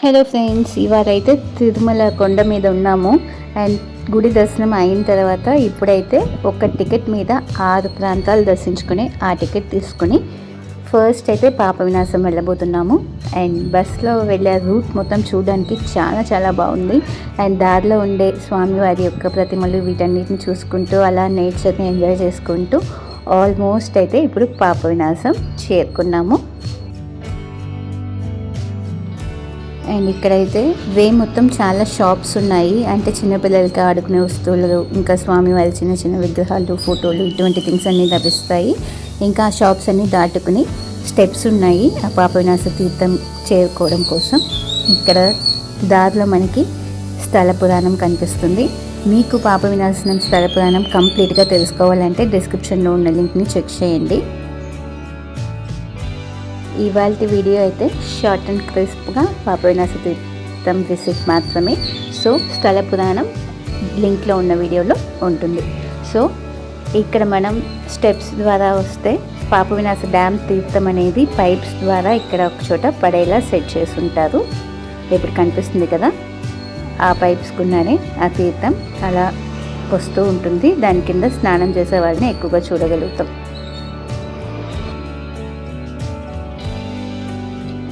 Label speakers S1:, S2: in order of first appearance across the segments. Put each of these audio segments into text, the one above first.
S1: Hello friends, ఇవాళైతే Tirumala కొండ మీద ఉన్నాము. అండ్ గుడి దర్శనం అయిన తర్వాత ఇప్పుడైతే ఒక టికెట్ మీద 6 ప్రాంతాలు దర్శించుకుని ఆ టికెట్ తీసుకుని ఫస్ట్ అయితే పాప వినాశం వెళ్ళబోతున్నాము. అండ్ బస్లో వెళ్ళే రూట్ మొత్తం చూడడానికి చాలా బాగుంది. అండ్ దారిలో ఉండే స్వామివారి యొక్క ప్రతిమలు వీటన్నిటిని చూసుకుంటూ అలా నేచర్ని ఎంజాయ్ చేసుకుంటూ ఆల్మోస్ట్ అయితే ఇప్పుడు పాప వినాశం చేరుకున్నాము. అండ్ ఇక్కడైతే వే మొత్తం చాలా షాప్స్ ఉన్నాయి. అంటే చిన్నపిల్లలకి ఆడుకునే వస్తువులు, ఇంకా స్వామివారి చిన్న విగ్రహాలు, ఫోటోలు, ఇటువంటి థింగ్స్ అన్నీ లభిస్తాయి. ఇంకా ఆ షాప్స్ అన్నీ దాటుకుని స్టెప్స్ ఉన్నాయి ఆ పాప వినాశ తీర్థం చేరుకోవడం కోసం. ఇక్కడ దారిలో మనకి స్థల పురాణం కనిపిస్తుంది. మీకు పాప వినాశనం స్థల పురాణం కంప్లీట్గా తెలుసుకోవాలంటే డిస్క్రిప్షన్లో ఉన్న లింక్ని చెక్ చేయండి. ఇవాళ వీడియో అయితే షార్ట్ అండ్ క్రిస్ప్గా పాప వినాశ తీర్థం విజిట్ మాత్రమే. సో స్థల పురాణం లింక్లో ఉన్న వీడియోలో ఉంటుంది. సో ఇక్కడ మనం స్టెప్స్ ద్వారా వస్తే పాప వినాశ డ్యామ్ తీర్థం అనేది పైప్స్ ద్వారా ఇక్కడ ఒక చోట పడేలా సెట్ చేసి ఉంటారు. ఇప్పుడు కనిపిస్తుంది కదా, ఆ పైప్స్ కున్నానే ఆ తీర్థం అలా వస్తూ ఉంటుంది. దాని కింద స్నానం చేసే వాళ్ళని ఎక్కువగా చూడగలుగుతాం.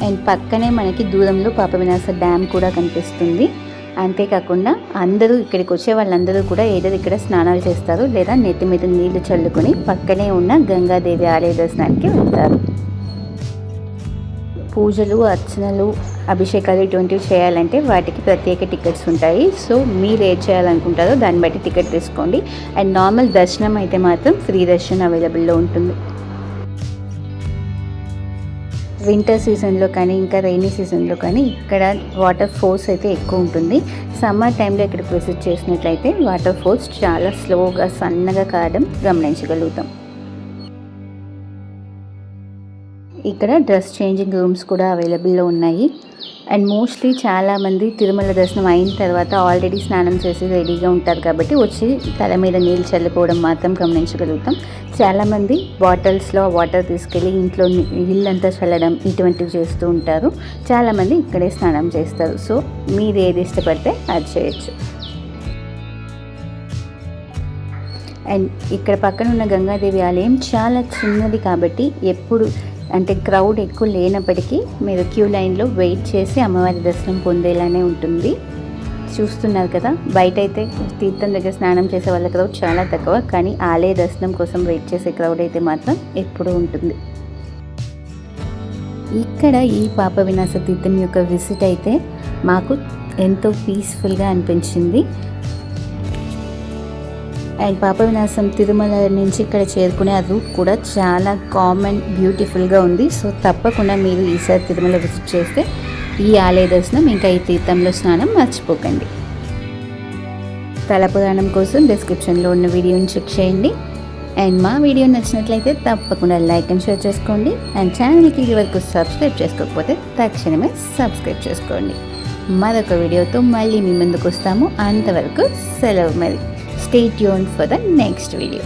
S1: అండ్ పక్కనే మనకి దూరంలో పాప వినాశ డ్యామ్ కూడా కనిపిస్తుంది. అంతేకాకుండా అందరూ ఇక్కడికి వచ్చే వాళ్ళందరూ కూడా ఏదో ఇక్కడ స్నానాలు చేస్తారు, లేదా నెత్తి మీద నీళ్లు చల్లుకొని పక్కనే ఉన్న గంగాదేవి ఆలయ దర్శనానికి వెళ్తారు. పూజలు, అర్చనలు, అభిషేకాలు ఇటువంటివి చేయాలంటే వాటికి ప్రత్యేక టికెట్స్ ఉంటాయి. సో మీరు ఏం చేయాలనుకుంటారో దాన్ని బట్టి టికెట్ తీసుకోండి. అండ్ నార్మల్ దర్శనం అయితే మాత్రం ఫ్రీ దర్శనం అవైలబుల్లో ఉంటుంది. వింటర్ సీజన్లో కానీ ఇంకా రైనీ సీజన్లో కానీ ఇక్కడ వాటర్ ఫోర్స్ అయితే ఎక్కువ ఉంటుంది. సమ్మర్ టైంలో ఇక్కడికి విజిట్ చేసినట్లయితే వాటర్ ఫోర్స్ చాలా స్లోగా సన్నగా కావడం గమనించగలుగుతాం. ఇక్కడ డ్రెస్ చేంజింగ్ రూమ్స్ కూడా అవైలబుల్లో ఉన్నాయి. అండ్ మోస్ట్లీ చాలామంది తిరుమల దర్శనం అయిన తర్వాత ఆల్రెడీ స్నానం చేసి రెడీగా ఉంటారు కాబట్టి వచ్చి తల మీద నీళ్ళు చల్లుకోవడం మాత్రం గమనించగలుగుతాం. చాలామంది బాటిల్స్లో వాటర్ తీసుకెళ్ళి ఇంట్లో నీళ్ళంతా చల్లడం ఇటువంటివి చేస్తూ ఉంటారు. చాలామంది ఇక్కడే స్నానం చేస్తారు. సో మీరు ఏది ఇష్టపడితే అది చేయొచ్చు. అండ్ ఇక్కడ పక్కన ఉన్న గంగాదేవి ఆలయం చాలా చిన్నది కాబట్టి ఎప్పుడు అంటే క్రౌడ్ ఎక్కువ లేనప్పటికీ మీరు క్యూ లైన్లో వెయిట్ చేసి అమ్మవారి దర్శనం పొందేలానే ఉంటుంది. చూస్తున్నారు కదా, బయట అయితే తీర్థం దగ్గర స్నానం చేసే వాళ్ళ క్రౌడ్ చాలా తక్కువ, కానీ ఆలయ దర్శనం కోసం వెయిట్ చేసే క్రౌడ్ అయితే మాత్రం ఎప్పుడూ ఉంటుంది. ఇక్కడ ఈ పాప వినాశ తీర్థం యొక్క విజిట్ అయితే మాకు ఎంతో పీస్ఫుల్గా అనిపించింది. అండ్ పాప వినాశం తిరుమల నుంచి ఇక్కడ చేరుకునే ఆ రూట్ కూడా చాలా కామన్ బ్యూటిఫుల్గా ఉంది. సో తప్పకుండా మీరు ఈసారి తిరుమల విజిట్ చేస్తే ఈ ఆలయ దర్శనం ఇంకా ఈ తీర్థంలో స్నానం మర్చిపోకండి. స్థల పురాణం కోసం డిస్క్రిప్షన్లో ఉన్న వీడియోని చెక్ చేయండి. అండ్ మా వీడియో నచ్చినట్లయితే తప్పకుండా లైక్ అండ్ షేర్ చేసుకోండి. అండ్ ఛానల్కి ఇది వరకు సబ్స్క్రైబ్ చేసుకోకపోతే తక్షణమే సబ్స్క్రైబ్ చేసుకోండి. మరొక వీడియోతో మళ్ళీ మీ ముందుకు వస్తాము. అంతవరకు సెలవు మరి. Stay tuned for the next video.